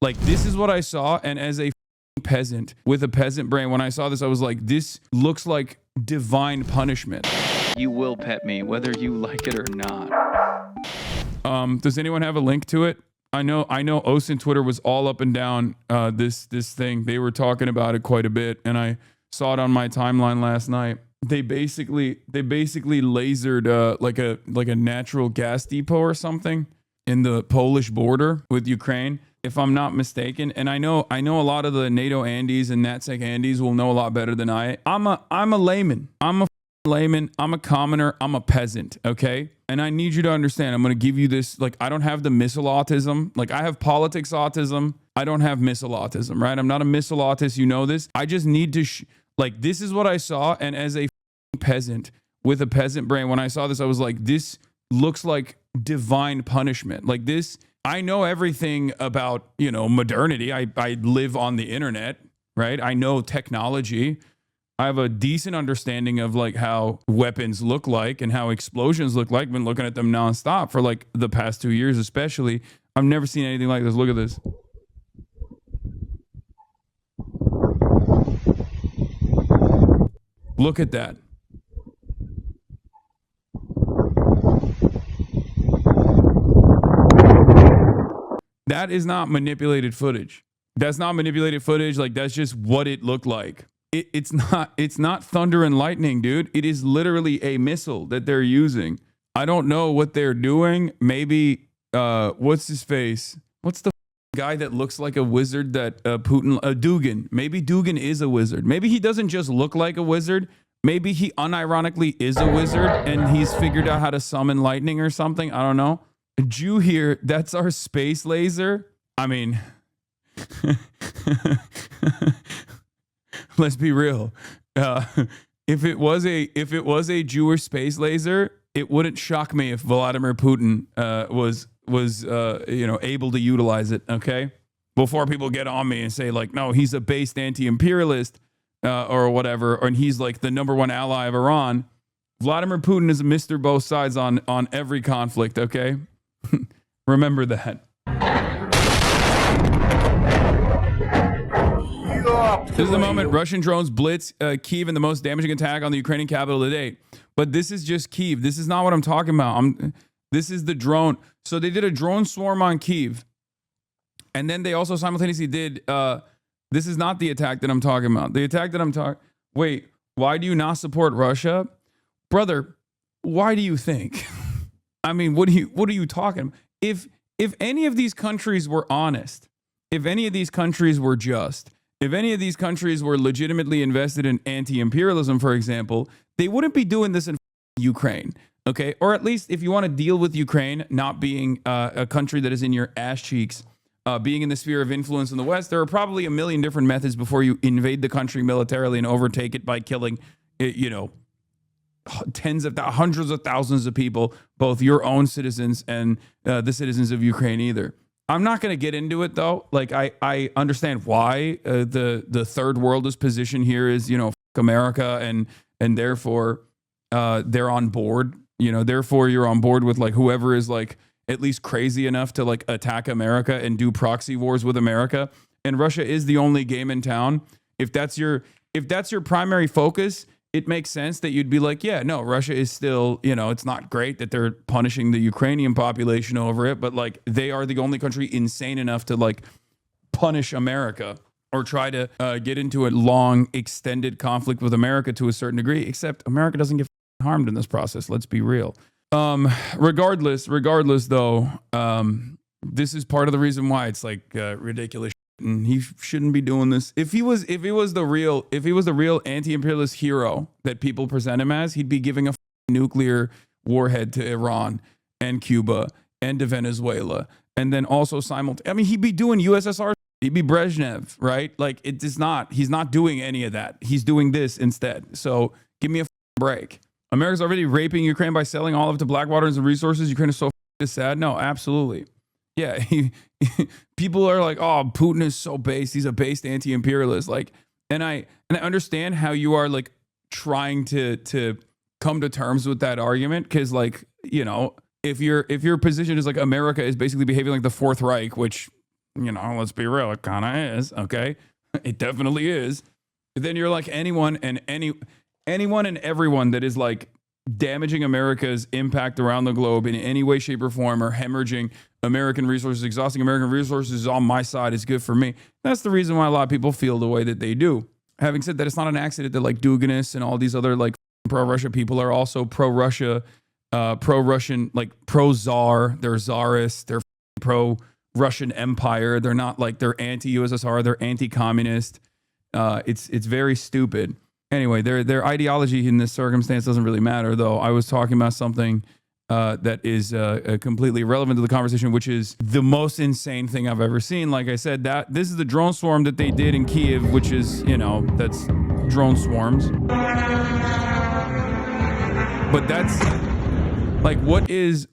Like, this is what I saw. And as a peasant with a peasant brain, when I saw this, I was like, this looks like divine punishment. You will pet me, whether you like it or not. Does anyone have a link to it? I know Osin Twitter was all up and down this thing. They were talking about it quite a bit, and I saw it on my timeline last night. They basically lasered like a natural gas depot or something in the Polish border with Ukraine, if I'm not mistaken. And I know a lot of the NATO Andes and NatSec Andes will know a lot better than I. I'm a layman. I'm a layman. I'm a commoner. I'm a peasant. Okay. And I need you to understand, I'm going to give you this, like, I don't have the missile autism. Like, I have politics autism. I don't have missile autism, right? I'm not a missile autist. You know this. I just need to, like, this is what I saw. And as a peasant with a peasant brain, when I saw this, I was like, this looks like divine punishment. Like this, I know everything about, you know, modernity. I live on the internet, right? I know technology. I have a decent understanding of like how weapons look like and how explosions look like. I've been looking at them nonstop for like the past 2 years, especially. I've never seen anything like this. Look at this. Look at that. That is not manipulated footage. That's not manipulated footage. Like, that's just what it looked like. It's not thunder and lightning, dude. It is literally a missile that they're using. I don't know what they're doing. Maybe, what's his face? What's the guy that looks like a wizard that Putin, Dugin. Maybe Dugin is a wizard. Maybe he doesn't just look like a wizard. Maybe he unironically is a wizard and he's figured out how to summon lightning or something. I don't know. Jew here, that's our space laser. I mean, let's be real. If it was a Jewish space laser, it wouldn't shock me if Vladimir Putin was able to utilize it. Okay, before people get on me and say like, no, he's a based anti-imperialist or whatever, and he's like the #1 ally of Iran. Vladimir Putin is a Mr. Both Sides on every conflict. Okay, remember that. This is the moment Russian drones blitz Kyiv in the most damaging attack on the Ukrainian capital to date. But this is just Kyiv. This is not what I'm talking about. This is the drone. So they did a drone swarm on Kyiv. And then they also simultaneously did, this is not the attack that I'm talking about. The attack that I'm talking, wait, why do you not support Russia? Brother, why do you think? I mean, what are you talking about? If any of these countries were honest, if any of these countries were just, if any of these countries were legitimately invested in anti-imperialism, for example, they wouldn't be doing this in Ukraine, okay? Or at least if you want to deal with Ukraine not being a country that is in your ass cheeks, being in the sphere of influence in the West, there are probably a million different methods before you invade the country militarily and overtake it by killing, hundreds of thousands of people, both your own citizens and the citizens of Ukraine either. I'm not going to get into it though. Like I understand why the third world is positioned here is, f America and therefore they're on board, therefore you're on board with like whoever is like at least crazy enough to like attack America and do proxy wars with America. And Russia is the only game in town. If that's your primary focus, it makes sense that you'd be like, yeah, no, Russia is still, it's not great that they're punishing the Ukrainian population over it, but like they are the only country insane enough to like punish America or try to get into a long extended conflict with America to a certain degree, except America doesn't get harmed in this process. Let's be real. Regardless though, this is part of the reason why it's like ridiculous. And he shouldn't be doing this. If he was the real anti-imperialist hero that people present him as, he'd be giving a nuclear warhead to Iran and Cuba and to Venezuela, and then also he'd be doing USSR. He'd be Brezhnev, right? Like he's not doing any of that. He's doing this instead. So give me a break. America's already raping Ukraine by selling all of it to Blackwater and resources. Ukraine is so sad. No, absolutely. Yeah, people are like, oh, Putin is so based. He's a based anti-imperialist. Like, and I understand how you are like trying to come to terms with that argument, because like, if your position is like America is basically behaving like the Fourth Reich, which you know, let's be real, it kind of is. Okay, it definitely is. Then you're like anyone and everyone that is like damaging America's impact around the globe in any way, shape, or form, or hemorrhaging American resources, exhausting American resources is on my side. Is good for me. That's the reason why a lot of people feel the way that they do. Having said that, it's not an accident that like Duganists and all these other like pro-Russia people are also pro-Russia, pro-Russian, like pro-Tsar. They're Tsarists. They're pro-Russian Empire. They're not like they're anti-USSR. They're anti-communist. It's very stupid. Anyway, their ideology in this circumstance doesn't really matter, though. I was talking about something that is completely irrelevant to the conversation, which is the most insane thing I've ever seen. Like I said, that this is the drone swarm that they did in Kiev, which is, you know, that's drone swarms. But that's like what is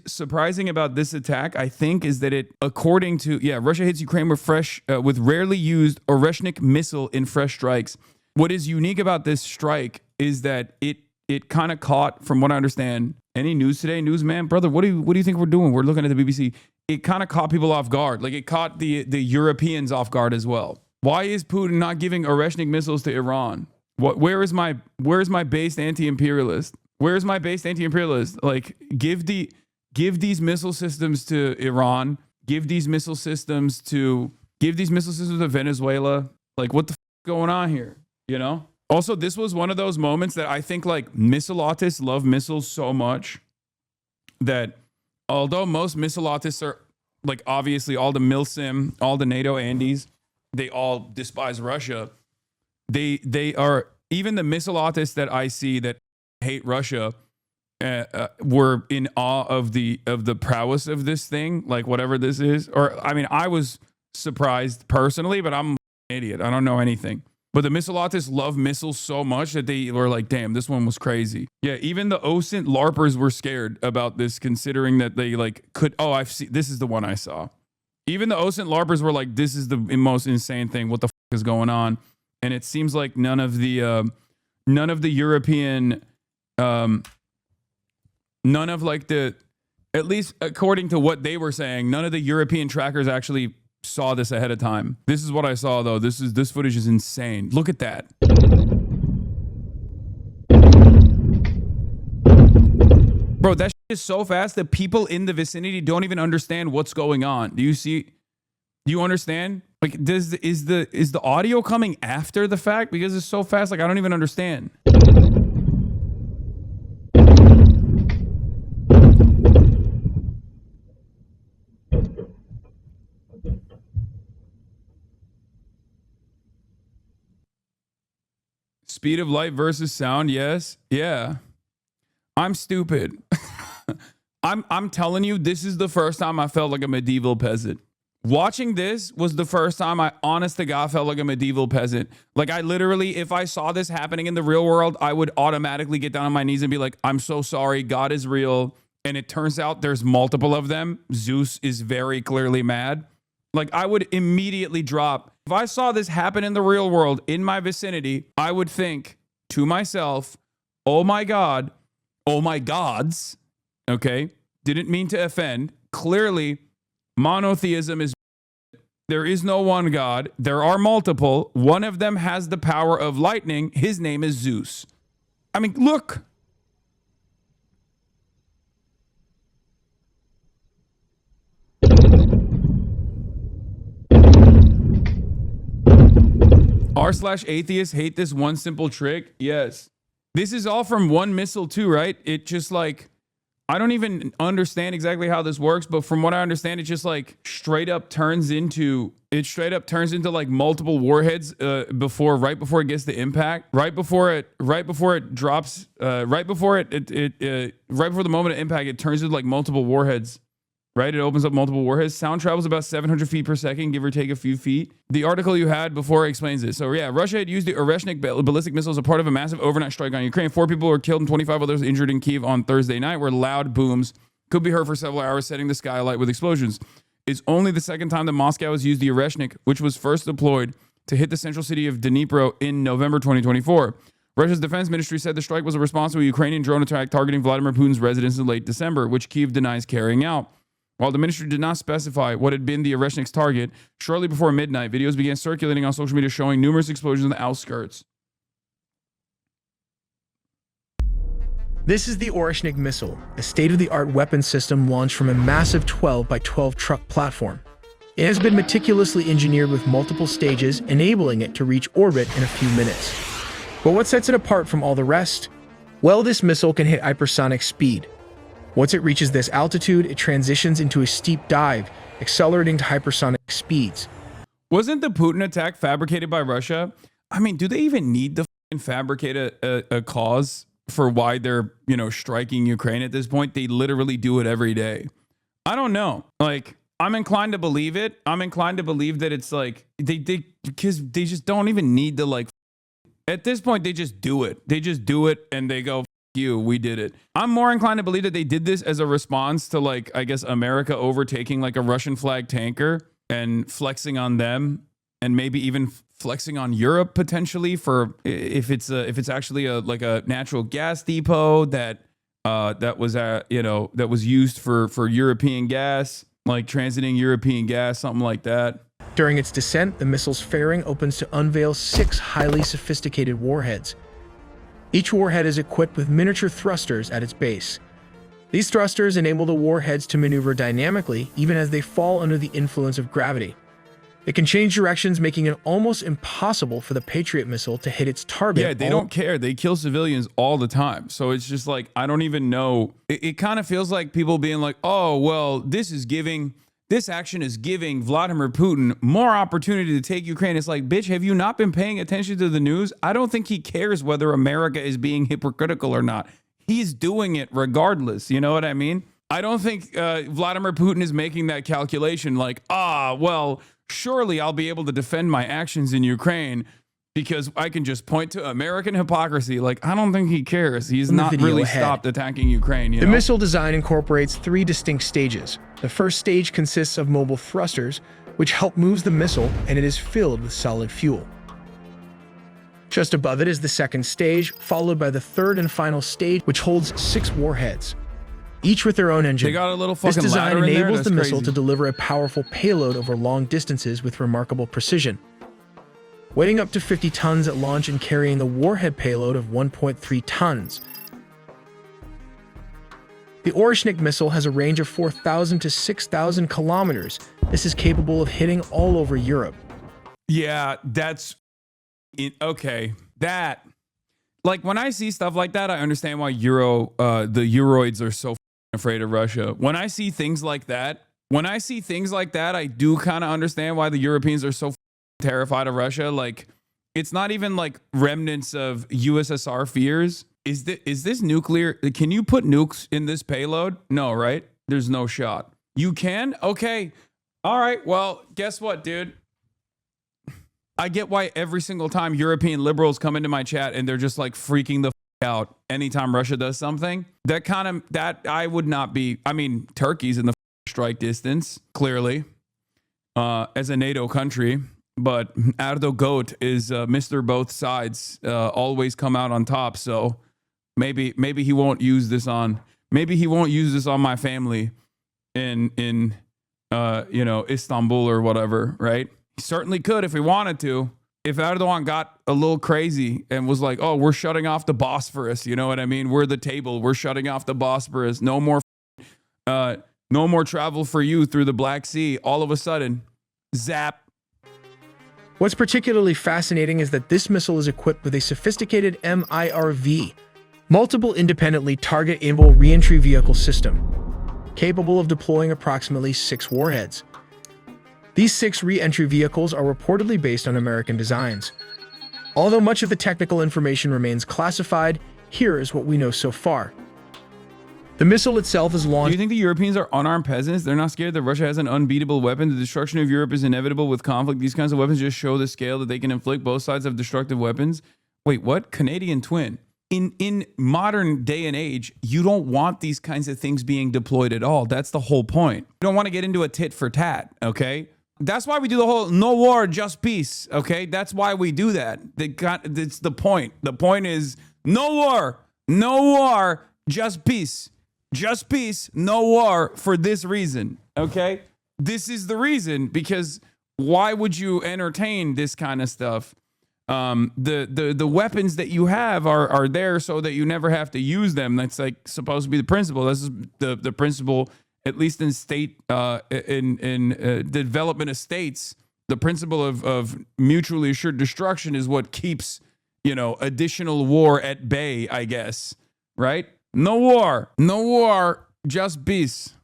surprising about this attack, I think, is that it, according to, Russia hits Ukraine with rarely used Oreshnik missile in fresh strikes. What is unique about this strike is that it kind of caught, from what I understand, any news today, newsman, brother, what do you think we're doing? We're looking at the BBC. It kind of caught people off guard. Like it caught the Europeans off guard as well. Why is Putin not giving Oreshnik missiles to Iran? Where is my based anti-imperialist? Where's my based anti-imperialist? Like give these missile systems to Iran. Give these missile systems to Venezuela. Like what the f going on here? You know? Also, this was one of those moments that I think like missileatists love missiles so much that although most missileatists are like obviously all the MILSIM, all the NATO Andes, they all despise Russia. They are, even the missileatists that I see that hate Russia were in awe of the prowess of this thing, like whatever this is. Or I mean, I was surprised personally, but I'm an idiot. I don't know anything. But the missileatists love missiles so much that they were like, damn, this one was crazy. Yeah, even the OSINT LARPers were scared about this, considering that they like could, I've seen, this is the one I saw. Even the OSINT LARPers were like, this is the most insane thing. What the f is going on? And it seems like none of the European, none of like the, at least according to what they were saying, none of the European trackers actually saw this ahead of time. This is what I saw though. This footage is insane. Look at that. Bro, that shit is so fast that people in the vicinity don't even understand what's going on. Do you understand? Like is the audio coming after the fact? Because it's so fast, like I don't even understand. Speed of light versus sound, yes. Yeah. I'm stupid. I'm telling you, this is the first time I felt like a medieval peasant. Watching this was the first time I, honest to God, felt like a medieval peasant. Like I literally, if I saw this happening in the real world, I would automatically get down on my knees and be like, I'm so sorry, God is real. And it turns out there's multiple of them. Zeus is very clearly mad. Like I would immediately drop. If I saw this happen in the real world in my vicinity, I would think to myself, oh my God, oh my gods. Okay. Didn't mean to offend. Clearly, monotheism is, there is no one God. There are multiple. One of them has the power of lightning. His name is Zeus. I mean, look. r/atheists hate this one simple trick. Yes. This is all from one missile too, right? It just like, I don't even understand exactly how this works, but from what I understand, it just like straight up turns into like multiple warheads right before it gets the impact, right before it drops, right before the moment of impact, it turns into like multiple warheads. Right? It opens up multiple warheads. Sound travels about 700 feet per second, give or take a few feet. The article you had before explains it. So yeah, Russia had used the Oreshnik ballistic missile as a part of a massive overnight strike on Ukraine. 4 people were killed and 25 others injured in Kyiv on Thursday night, where loud booms could be heard for several hours, setting the sky alight with explosions. It's only the second time that Moscow has used the Oreshnik, which was first deployed to hit the central city of Dnipro in November 2024. Russia's defense ministry said the strike was a response to a Ukrainian drone attack targeting Vladimir Putin's residence in late December, which Kyiv denies carrying out. While the ministry did not specify what had been the Oreshnik's target, shortly before midnight, videos began circulating on social media showing numerous explosions in the outskirts. This is the Oreshnik missile, a state-of-the-art weapon system launched from a massive 12 by 12 truck platform. It has been meticulously engineered with multiple stages, enabling it to reach orbit in a few minutes. But what sets it apart from all the rest? Well, this missile can hit hypersonic speed. Once it reaches this altitude, it transitions into a steep dive, accelerating to hypersonic speeds. Wasn't the Putin attack fabricated by Russia? I mean, do they even need to fabricate a cause for why they're, striking Ukraine at this point? They literally do it every day. I don't know. Like, I'm inclined to believe it. I'm inclined to believe that it's like because they just don't even need to at this point, they just do it. They just do it and they go, you, we did it. I'm more inclined to believe that they did this as a response to I guess America overtaking a Russian flag tanker and flexing on them, and maybe even flexing on Europe potentially for if it's actually a natural gas depot that was used for European gas, like transiting European gas, something like that. During its descent, the missile's fairing opens to unveil 6 highly sophisticated warheads. Each warhead is equipped with miniature thrusters at its base. These thrusters enable the warheads to maneuver dynamically even as they fall under the influence of gravity. It can change directions, making it almost impossible for the Patriot missile to hit its target. Yeah, they don't care. They kill civilians all the time. So it's just I don't even know. It kind of feels like people being like, oh, well, this action is giving Vladimir Putin more opportunity to take Ukraine. It's like, bitch, have you not been paying attention to the news? I don't think he cares whether America is being hypocritical or not. He's doing it regardless. You know what I mean? I don't think Vladimir Putin is making that calculation well, surely I'll be able to defend my actions in Ukraine because I can just point to American hypocrisy. I don't think he cares. He's not really stopped attacking Ukraine. The missile design incorporates 3 distinct stages. The first stage consists of mobile thrusters, which help move the missile, and it is filled with solid fuel. Just above it is the second stage, followed by the third and final stage, which holds 6 warheads, each with their own engine. They got a little fucking This design ladder in there? enables That's the missile crazy. to deliver a powerful payload over long distances with remarkable precision. Weighing up to 50 tons at launch and carrying the warhead payload of 1.3 tons. The Oreshnik missile has a range of 4,000 to 6,000 kilometers. This is capable of hitting all over Europe. Yeah, that's it. Okay. That, when I see stuff like that, I understand why the Euroids are so afraid of Russia. When I see things like that, I do kind of understand why the Europeans are so terrified of Russia. It's not even remnants of USSR fears. Is this nuclear? Can you put nukes in this payload? No, right? There's no shot. You can? Okay. All right. Well, guess what, dude? I get why every single time European liberals come into my chat and they're just freaking the out anytime Russia does something. That I would not be. I mean, Turkey's in the strike distance, clearly, as a NATO country. But Erdogan is Mr. Both Sides, always come out on top. So maybe he won't use this on my family in Istanbul or whatever, right? He certainly could if he wanted to. If Erdogan got a little crazy and was like, "Oh, we're shutting off the Bosphorus," you know what I mean? We're the table. We're shutting off the Bosphorus. No more travel for you through the Black Sea. All of a sudden, zap. What's particularly fascinating is that this missile is equipped with a sophisticated MIRV, multiple independently target-able reentry vehicle system, capable of deploying approximately 6 warheads. These 6 re-entry vehicles are reportedly based on American designs. Although much of the technical information remains classified, here is what we know so far. The missile itself is Do launched. you think the Europeans are unarmed peasants? They're not scared that Russia has an unbeatable weapon. The destruction of Europe is inevitable with conflict. These kinds of weapons just show the scale that they can inflict. Both sides have destructive weapons. Wait, what? Canadian twin. In modern day and age, you don't want these kinds of things being deployed at all. That's the whole point. You don't want to get into a tit for tat, okay? That's why we do the whole no war, just peace, okay? That's why we do that. It's the point. The point is no war, just peace. Just peace, no war for this reason. Okay. This is the reason, because why would you entertain this kind of stuff? The weapons that you have are there so that you never have to use them. That's like supposed to be the principle. This is the principle, at least in state, in the development of states. The principle of mutually assured destruction is what keeps, additional war at bay, I guess. Right? No war, just peace.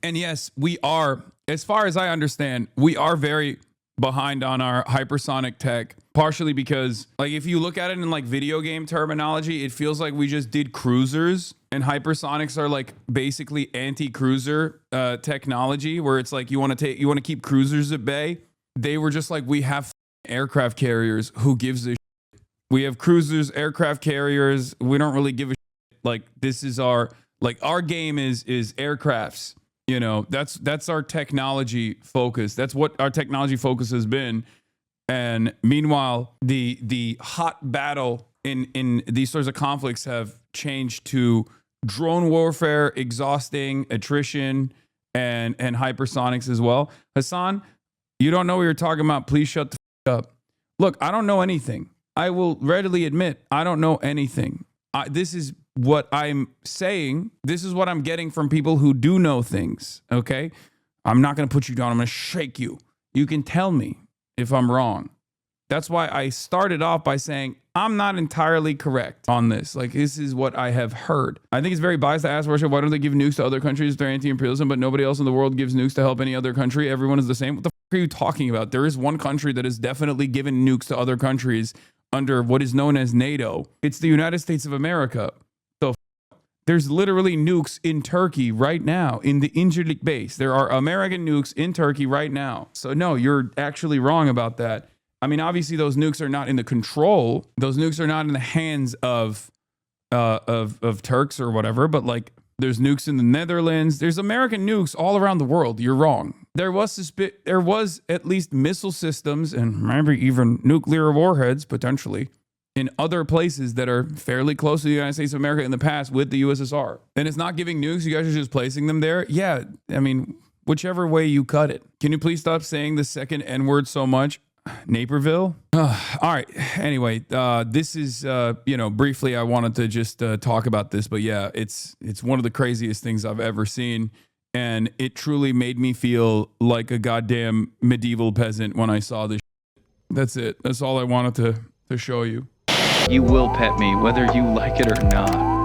And yes, we are, as far as I understand, we are very behind on our hypersonic tech, partially because, like, if you look at it in like video game terminology, it feels like we just did cruisers, and hypersonics are like basically anti-cruiser technology, where it's like you want to keep cruisers at bay. They were just like, we have aircraft carriers. Who gives a shit? We have cruisers, aircraft carriers. We don't really give a shit. Like, this is our game is aircrafts. That's our technology focus. That's what our technology focus has been. And meanwhile, the hot battle in these sorts of conflicts have changed to drone warfare, exhausting, attrition, and hypersonics as well. Hasan, you don't know what you're talking about. Please shut the f up. Look, I don't know anything. I will readily admit I don't know anything. This is what I'm saying. This is what I'm getting from people who do know things. Okay? I'm not going to put you down. I'm going to shake you. You can tell me if I'm wrong. That's why I started off by saying I'm not entirely correct on this. Like, this is what I have heard. I think it's very biased to ask, worship, why don't they give nukes to other countries if they're anti-imperialism, but nobody else in the world gives nukes to help any other country? Everyone is the same. What the f are you talking about? There is one country that has definitely given nukes to other countries under what is known as NATO. It's the United States of America. There's literally nukes in Turkey right now in the Incirlik base. There are American nukes in Turkey right now. So no, you're actually wrong about that. I mean, obviously those nukes are not in the control. Those nukes are not in the hands of Turks or whatever, but like there's nukes in the Netherlands. There's American nukes all around the world. You're wrong. There was at least missile systems and maybe even nuclear warheads potentially in other places that are fairly close to the United States of America in the past with the USSR. And it's not giving nukes. You guys are just placing them there. Yeah, I mean, whichever way you cut it. Can you please stop saying the second N-word so much? Naperville? All right. Anyway, this is, briefly, I wanted to just talk about this. But yeah, it's one of the craziest things I've ever seen. And it truly made me feel like a goddamn medieval peasant when I saw this. That's it. That's all I wanted to show you. You will pet me, whether you like it or not.